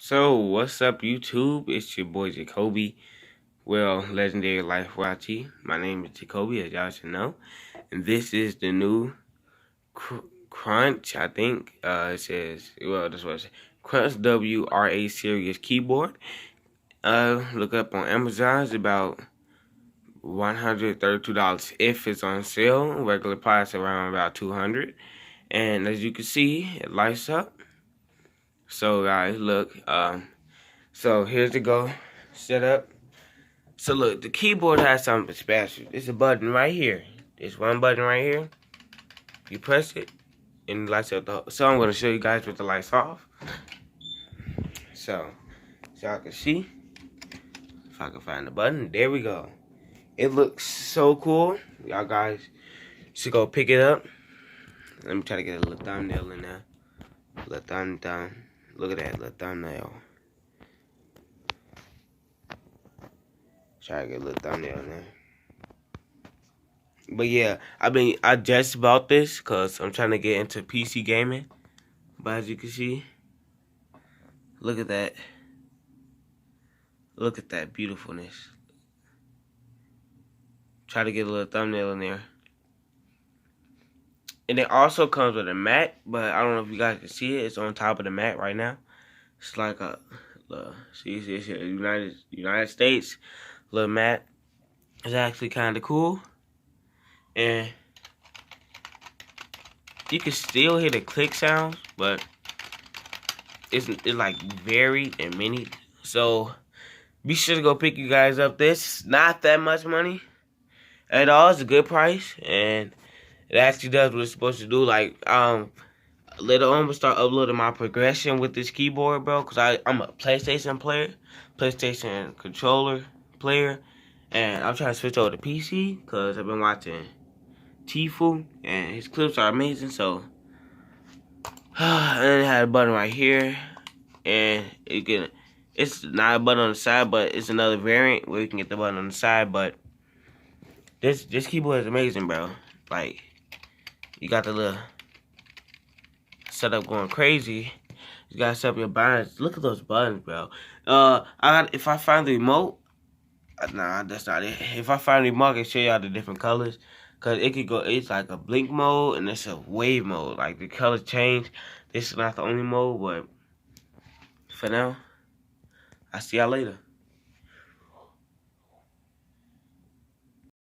So, what's up, YouTube? It's your boy Jacoby. Well, Legendary Life YT. My name is Jacoby, as y'all should know. And this is the new Crunch, I think. It says, well, this was Crunch WRA Series keyboard. Look up on Amazon. It's about $132 if it's on sale. Regular price around about $200. And as you can see, it lights up. So, guys, look. So here's the go setup. So look, the keyboard has something special. There's a button right here. There's one button right here. You press it, and it lights up the whole. So I'm gonna show you guys with the lights off. So y'all can see. If I can find the button, there we go. It looks so cool. Y'all guys should go pick it up. Let me try to get a little thumbnail in there. Little thumb. Look at that little thumbnail. Try to get a little thumbnail in there. But yeah, I just bought this because I'm trying to get into PC gaming. But as you can see, look at that. Look at that beautifulness. Try to get a little thumbnail in there. And it also comes with a mat, but I don't know if you guys can see it. It's on top of the mat right now. It's like a, see, it's a United States little mat. It's actually kind of cool. And you can still hear the click sounds, but it's like varied and many. So be sure to go pick you guys up. This not that much money at all. It's a good price, and it actually does what it's supposed to do. Like later on, we'll start uploading my progression with this keyboard, bro. Cause I'm a PlayStation player, PlayStation controller player, and I'm trying to switch over to PC. Cause I've been watching Tfue, and his clips are amazing. So, and then it had a button right here, and it's not a button on the side, but it's another variant where you can get the button on the side. But this keyboard is amazing, bro. Like, you got the little setup going crazy. You gotta set up your buttons. Look at those buttons, bro. If I find the remote, nah, that's not it. If I find the remote, I can show y'all the different colors. Cause it could go, it's like a blink mode and it's a wave mode. Like the colors change. This is not the only mode, but for now, I'll see y'all later.